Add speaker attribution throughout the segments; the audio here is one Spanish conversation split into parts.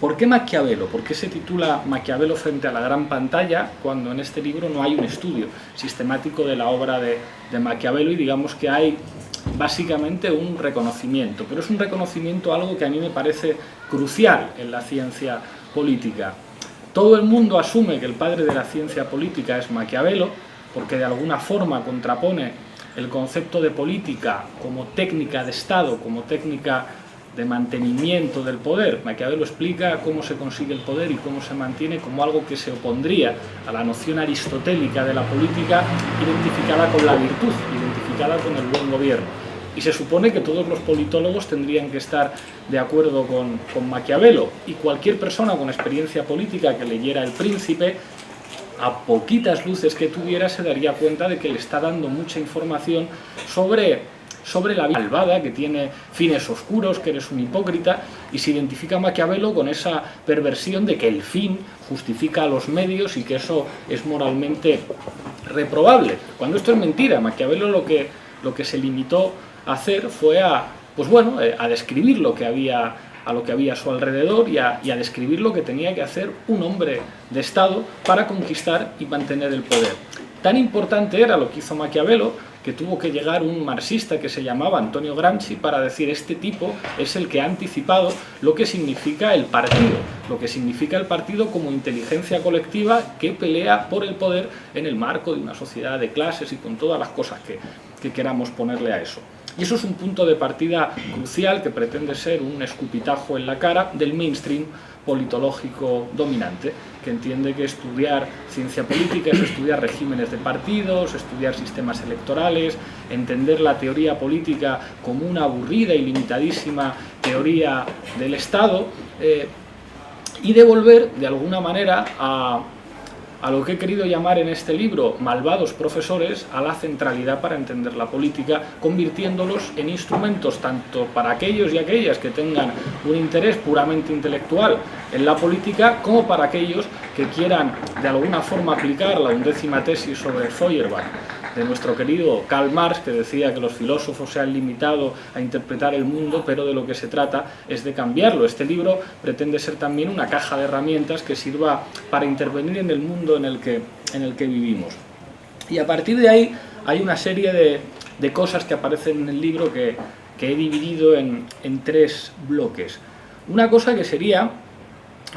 Speaker 1: ¿Por qué Maquiavelo? ¿Por qué se titula Maquiavelo frente a la gran pantalla cuando en este libro no hay un estudio sistemático de la obra de Maquiavelo y digamos que hay básicamente un reconocimiento? Pero es un reconocimiento algo que a mí me parece crucial en la ciencia política. Todo el mundo asume que el padre de la ciencia política es Maquiavelo, porque de alguna forma contrapone el concepto de política como técnica de Estado, como técnica de mantenimiento del poder. Maquiavelo explica cómo se consigue el poder y cómo se mantiene como algo que se opondría a la noción aristotélica de la política identificada con la virtud, identificada con el buen gobierno. Y se supone que todos los politólogos tendrían que estar de acuerdo con Maquiavelo, y cualquier persona con experiencia política que leyera El Príncipe, a poquitas luces que tuviera, se daría cuenta de que le está dando mucha información sobre la vida malvada, que tiene fines oscuros, que eres un hipócrita, y se identifica a Maquiavelo con esa perversión de que el fin justifica a los medios y que eso es moralmente reprobable, cuando esto es mentira. Maquiavelo lo que se limitó a hacer fue a describir lo que había a su alrededor y a describir lo que tenía que hacer un hombre de Estado para conquistar y mantener el poder. Tan importante era lo que hizo Maquiavelo que tuvo que llegar un marxista que se llamaba Antonio Gramsci para decir: este tipo es el que ha anticipado lo que significa el partido como inteligencia colectiva que pelea por el poder en el marco de una sociedad de clases y con todas las cosas que queramos ponerle a eso. Y eso es un punto de partida crucial que pretende ser un escupitajo en la cara del mainstream politológico dominante, que entiende que estudiar ciencia política es estudiar regímenes de partidos, estudiar sistemas electorales, entender la teoría política como una aburrida y limitadísima teoría del Estado, y devolver de alguna manera a lo que he querido llamar en este libro malvados profesores a la centralidad para entender la política, convirtiéndolos en instrumentos tanto para aquellos y aquellas que tengan un interés puramente intelectual en la política, como para aquellos que quieran de alguna forma aplicar la 11ª tesis sobre Feuerbach de nuestro querido Karl Marx, que decía que los filósofos se han limitado a interpretar el mundo, pero de lo que se trata es de cambiarlo. Este libro pretende ser también una caja de herramientas que sirva para intervenir en el mundo en el que vivimos. Y a partir de ahí hay una serie de cosas que aparecen en el libro que he dividido en 3 bloques. Una cosa que sería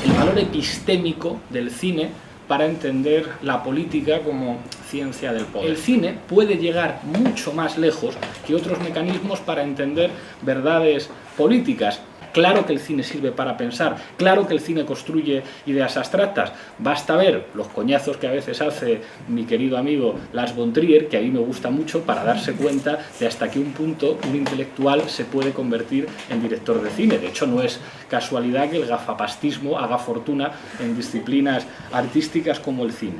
Speaker 1: el valor epistémico del cine para entender la política como ciencia del poder. El cine puede llegar mucho más lejos que otros mecanismos para entender verdades políticas. Claro que el cine sirve para pensar, claro que el cine construye ideas abstractas. Basta ver los coñazos que a veces hace mi querido amigo Lars von Trier, que a mí me gusta mucho, para darse cuenta de hasta qué un punto un intelectual se puede convertir en director de cine. De hecho, no es casualidad que el gafapastismo haga fortuna en disciplinas artísticas como el cine.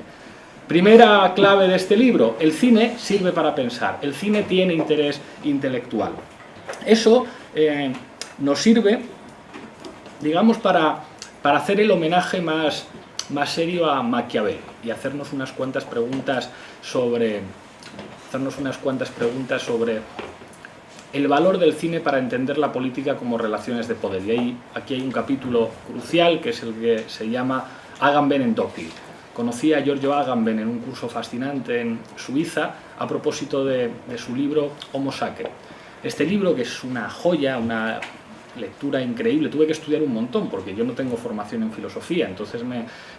Speaker 1: Primera clave de este libro: el cine sirve para pensar, el cine tiene interés intelectual. Eso nos sirve, digamos, para hacer el homenaje más serio a Maquiavelo y hacernos unas cuantas preguntas sobre el valor del cine para entender la política como relaciones de poder. Y aquí hay un capítulo crucial, que es el que se llama Agamben en Tokio. Conocí a Giorgio Agamben en un curso fascinante en Suiza a propósito de su libro Homo Sacer. Este libro, que es una joya, una lectura increíble, tuve que estudiar un montón porque yo no tengo formación en filosofía, entonces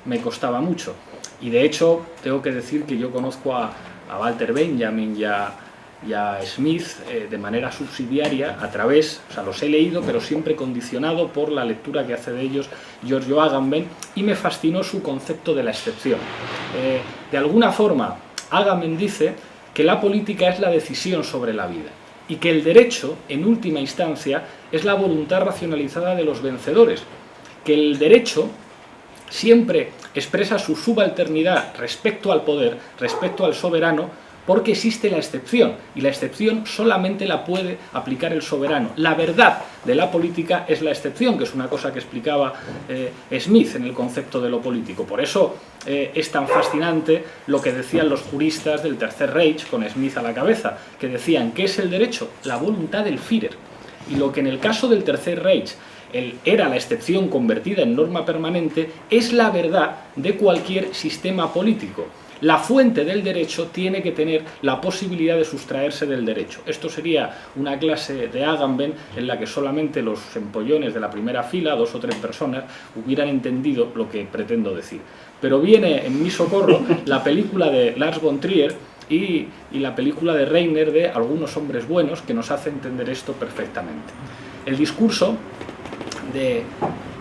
Speaker 1: me costaba mucho. Y de hecho, tengo que decir que yo conozco a Walter Benjamin y a Smith de manera subsidiaria, los he leído, pero siempre condicionado por la lectura que hace de ellos Giorgio Agamben, y me fascinó su concepto de la excepción. De alguna forma, Agamben dice que la política es la decisión sobre la vida, y que el derecho, en última instancia, es la voluntad racionalizada de los vencedores, que el derecho siempre expresa su subalternidad respecto al poder, respecto al soberano, porque existe la excepción, y la excepción solamente la puede aplicar el soberano. La verdad de la política es la excepción, que es una cosa que explicaba Smith en el concepto de lo político. Por eso es tan fascinante lo que decían los juristas del Tercer Reich, con Smith a la cabeza, que decían: ¿qué es el derecho? La voluntad del Führer. Y lo que en el caso del Tercer Reich era la excepción convertida en norma permanente, es la verdad de cualquier sistema político. La fuente del derecho tiene que tener la posibilidad de sustraerse del derecho. Esto sería una clase de Agamben en la que solamente los empollones de la primera fila, 2 o 3 personas, hubieran entendido lo que pretendo decir. Pero viene en mi socorro la película de Lars von Trier y la película de Reiner de Algunos hombres buenos, que nos hace entender esto perfectamente. El discurso de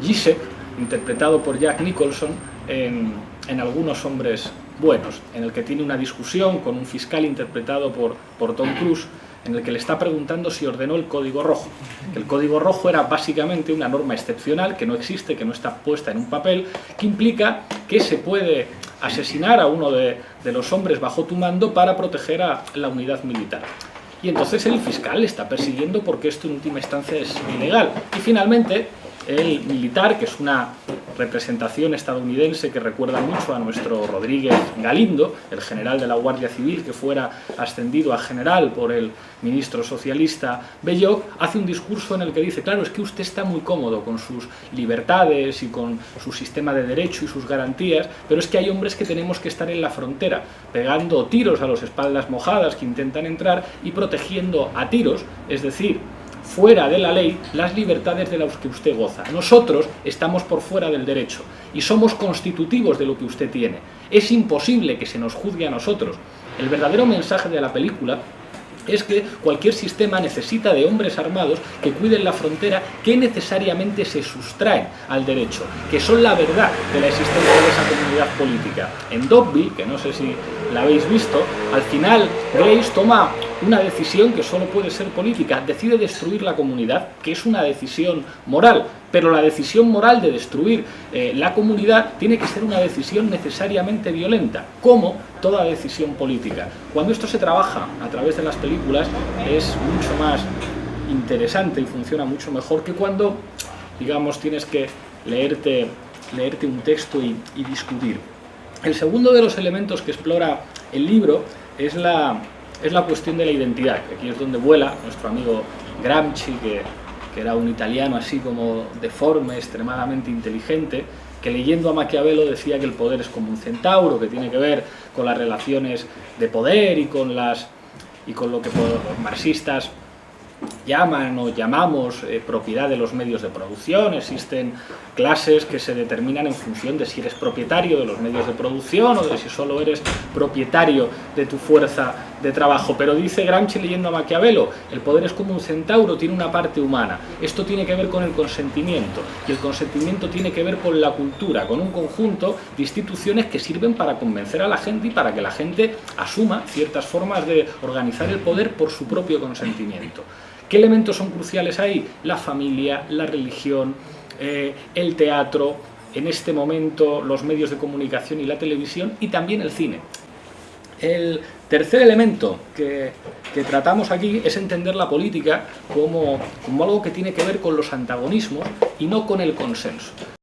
Speaker 1: Giuseppe, interpretado por Jack Nicholson en Algunos hombres buenos, en el que tiene una discusión con un fiscal interpretado por Tom Cruise, en el que le está preguntando si ordenó el código rojo. El código rojo era básicamente una norma excepcional que no existe, que no está puesta en un papel, que implica que se puede asesinar a uno de los hombres bajo tu mando para proteger a la unidad militar. Y entonces el fiscal le está persiguiendo porque esto en última instancia es ilegal. Y finalmente el militar, que es una representación estadounidense que recuerda mucho a nuestro Rodríguez Galindo, el general de la Guardia Civil que fuera ascendido a general por el ministro socialista Belloc, hace un discurso en el que dice: claro, es que usted está muy cómodo con sus libertades y con su sistema de derecho y sus garantías, pero es que hay hombres que tenemos que estar en la frontera, pegando tiros a los espaldas mojadas que intentan entrar y protegiendo a tiros, es decir, fuera de la ley, las libertades de las que usted goza. Nosotros estamos por fuera del derecho y somos constitutivos de lo que usted tiene. Es imposible que se nos juzgue a nosotros. El verdadero mensaje de la película es que cualquier sistema necesita de hombres armados que cuiden la frontera, que necesariamente se sustraen al derecho, que son la verdad de la existencia de esa comunidad política. En Dogville, que no sé si la habéis visto, al final Grace toma una decisión que solo puede ser política, decide destruir la comunidad, que es una decisión moral, pero la decisión moral de destruir la comunidad tiene que ser una decisión necesariamente violenta, como toda decisión política. Cuando esto se trabaja a través de las películas es mucho más interesante y funciona mucho mejor que cuando, digamos, tienes que leerte un texto y discutir. El segundo de los elementos que explora el libro es la cuestión de la identidad, que aquí es donde vuela nuestro amigo Gramsci, que era un italiano así como deforme, extremadamente inteligente, que leyendo a Maquiavelo decía que el poder es como un centauro, que tiene que ver con las relaciones de poder y con lo que los marxistas llaman o llamamos propiedad de los medios de producción. Existen clases que se determinan en función de si eres propietario de los medios de producción o de si solo eres propietario de tu fuerza de trabajo. Pero dice Gramsci leyendo a Maquiavelo, el poder es como un centauro, tiene una parte humana. Esto tiene que ver con el consentimiento, y el consentimiento tiene que ver con la cultura, con un conjunto de instituciones que sirven para convencer a la gente y para que la gente asuma ciertas formas de organizar el poder por su propio consentimiento. ¿Qué elementos son cruciales ahí? La familia, la religión, el teatro, en este momento los medios de comunicación y la televisión, y también el cine. El tercer elemento que tratamos aquí es entender la política como algo que tiene que ver con los antagonismos y no con el consenso.